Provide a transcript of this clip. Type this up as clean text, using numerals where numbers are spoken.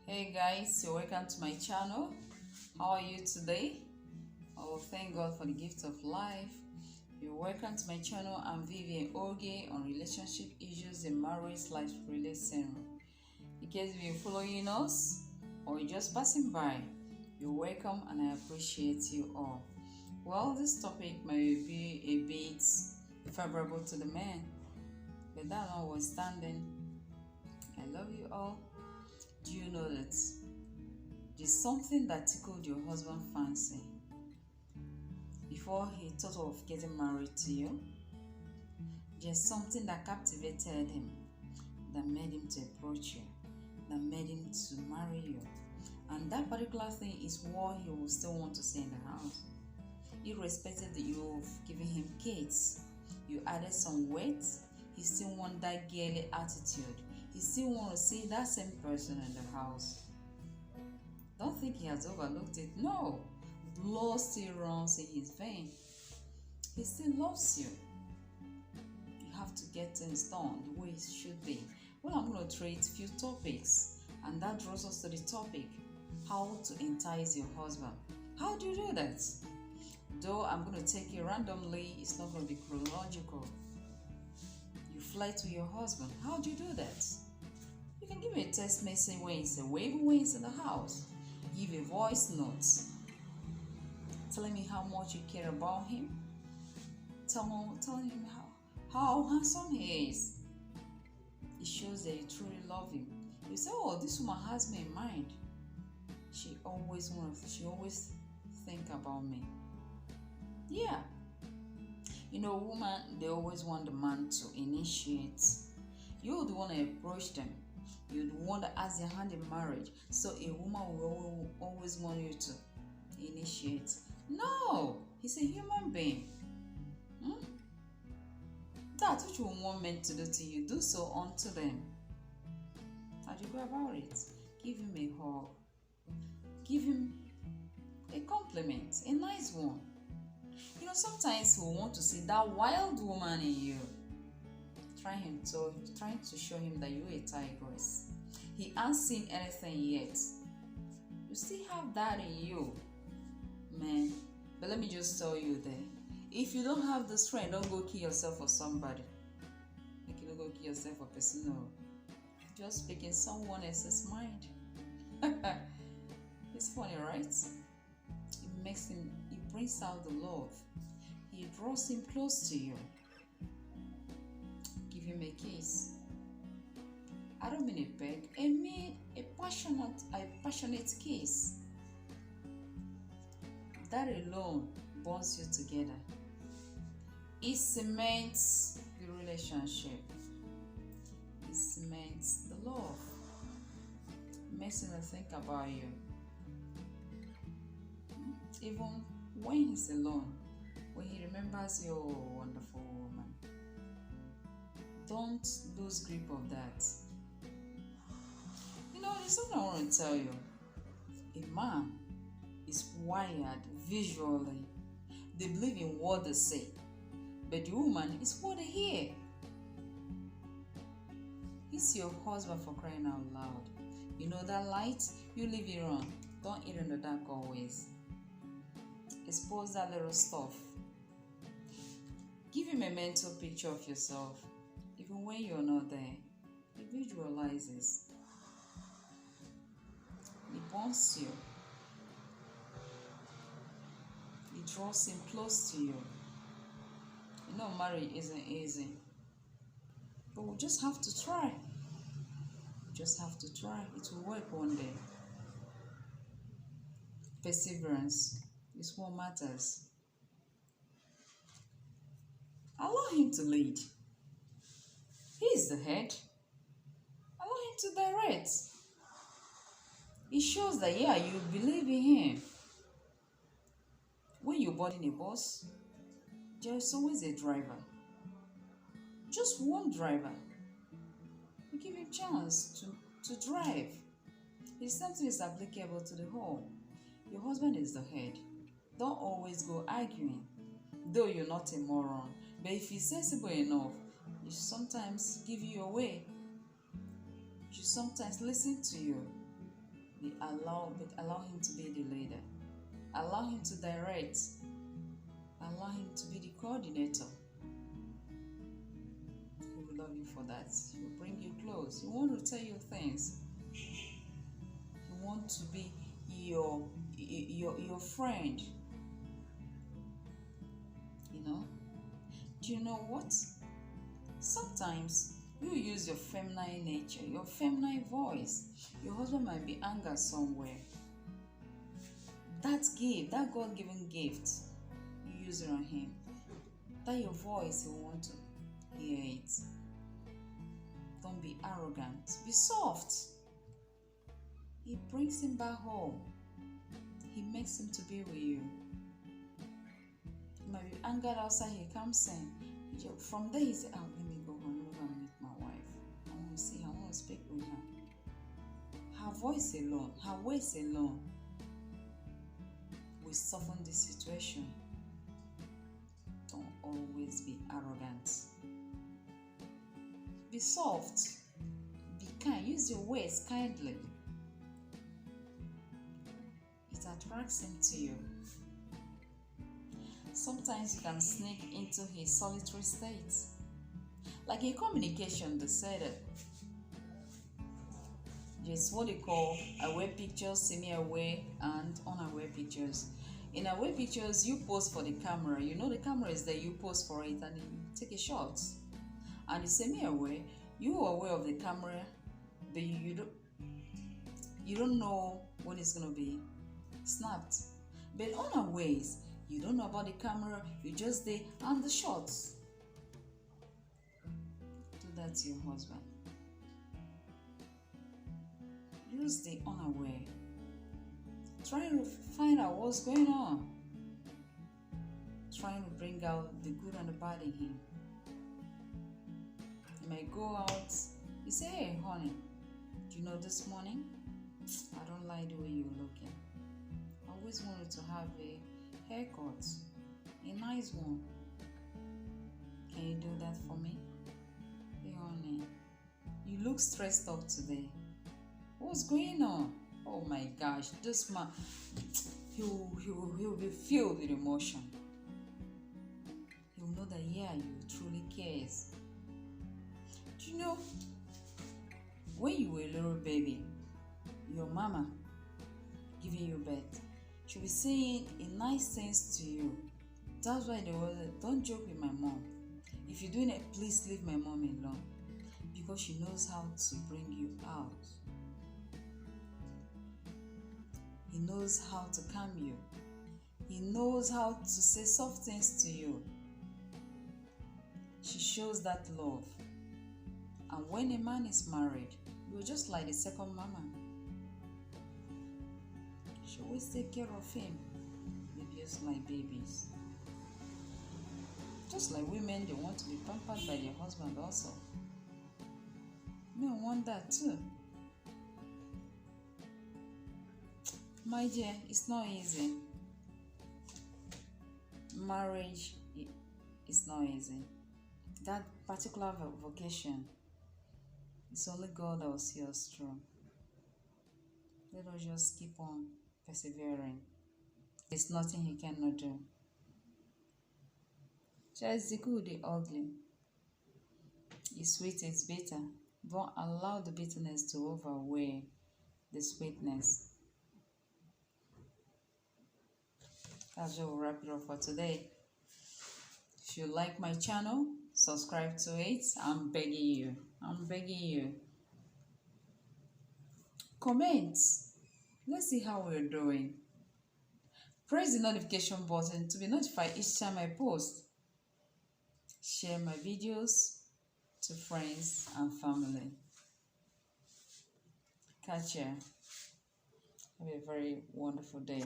Hey guys, you're welcome to my channel. How are you today? Oh, thank God for the gift of life. You're welcome to my channel. I'm Vivian Oge on relationship issues in marriage life relation. In case you're following us or you're just passing by, you're welcome and I appreciate you all. Well, this topic may be a bit favorable to the men, but that notwithstanding, I love you all. Do you know that there's something that tickled your husband fancy before he thought of getting married to you? There's something that captivated him, that made him to approach you, that made him to marry you. And that particular thing is what he will still want to see in the house. Irrespective that you've given him kids, you added some weight, he still wants that girly attitude. He still wants to see that same person in the house. Don't think he has overlooked it. No. Blood still runs in his vein. He still loves you. You have to get things done the way it should be. Well, I'm going to treat a few topics, and that draws us to the topic: how to entice your husband. How do you do that? Though I'm going to take it randomly, it's not going to be chronological. You flirt with your husband. How do you do that? You can give a text message when he's away, even when he's in the house. Give a voice note telling me how much you care about him. Telling him how handsome he is. It shows that you truly love him. You say, oh, this woman has me in mind. She always think about me. Yeah. You know, women, they always want the man to initiate. You're the one to approach them. You're the one that ask their hand in marriage. So a woman will always want you to initiate. No, he's a human being. That which you want men to do to you, do so unto them. How do you go about it? Give him a hug. Give him a compliment, a nice one. You know, sometimes we want to see that wild woman in you. Trying to show him that you're a tigress. He hasn't seen anything yet. You still have that in you, man. But let me just tell you that if you don't have the strength, don't go kill yourself for somebody. Like you don't go kill yourself for a person. No. Just speaking someone else's mind. It's funny, right? It brings out the love. It draws him close to you. Give him a kiss. I don't mean a peck. I mean a passionate kiss. That alone bonds you together. It cements the relationship. It cements the love. It makes him think about you. Even when he's alone, when he remembers your wonderful woman. Don't lose grip of that. You know, there's something I want to tell you. A man is wired visually. They believe in what they say. But the woman is what they hear. It's your husband, for crying out loud. You know that light? You leave it on. Don't eat in the dark always. Expose that little stuff. Give him a mental picture of yourself. Even when you're not there, he visualizes. He wants you. He draws him close to you. You know, marriage isn't easy. But we just have to try. Just have to try. It will work one day. Perseverance is what matters. Allow him to lead. He is the head. Allow him to direct. It shows that, yeah, you believe in him. When you're boarding a bus, there's always a driver. Just one driver. You give him a chance to drive. If something is applicable to the whole, your husband is the head. Don't always go arguing, though you're not a moron. But if he's sensible enough, he should sometimes give you away. He should sometimes listen to you. Allow him to be the leader. Allow him to direct. Allow him to be the coordinator. He will love you for that. He will bring you close. He want to tell you things. He want to be your friend. You know? Do you know what? Sometimes you use your feminine nature, your feminine voice. Your husband might be angry somewhere. That gift, that God-given gift, you use it on him. That your voice, he will want to hear it. Don't be arrogant. Be soft. He brings him back home. He makes him to be with you. He might be angered outside, he comes in. From there, he says, oh, let me go home, let me go and meet my wife. I want to see her, I want to speak with her. Her voice alone, her words alone will soften the situation. Don't always be arrogant. Be soft. Be kind. Use your words kindly. It attracts him to you. Sometimes you can sneak into his solitary state. Like in communication, they say that there's what they call aware pictures, semi-aware, and unaware pictures. In aware pictures, you pose for the camera. You know the camera is there, you pose for it, and you take a shot. And the semi-aware, you are aware of the camera, but you don't know when it's gonna be snapped. But unawares, you don't know about the camera, you just there and the shots. Do that to your husband. Use the unaware. Try to find out what's going on. Trying to bring out the good and the bad in him. You might go out, you say, hey honey, do you know this morning? I don't like the way you're looking. I always wanted to have a haircut, a nice one. Can you do that for me? Hey honey, you look stressed out today. What's going on? Oh my gosh, this man, he'll be filled with emotion. He'll know that yeah, you truly cares. Do you know, when you were a little baby, your mama giving you birth, she'll be saying a nice things to you. That's why they was like, don't joke with my mom. If you're doing it, please leave my mom alone. Because she knows how to bring you out. He knows how to calm you. He knows how to say soft things to you. She shows that love. And when a man is married, you're just like the second mama. She always take care of him. They're just like babies. Just like women, they want to be pampered by their husband also. Men want that too. My dear, it's not easy. Marriage is not easy. That particular vocation, it's only God that will see us through. Let us just keep on persevering. There's nothing He cannot do. Just the good, the ugly. It's sweet, it's bitter. Don't allow the bitterness to overweigh the sweetness. That's where we'll wrap it up for today. If you like my channel, subscribe to it. I'm begging you. I'm begging you. Comment. Let's see how we're doing. Press the notification button to be notified each time I post. Share my videos to friends and family. Catch ya. Have a very wonderful day.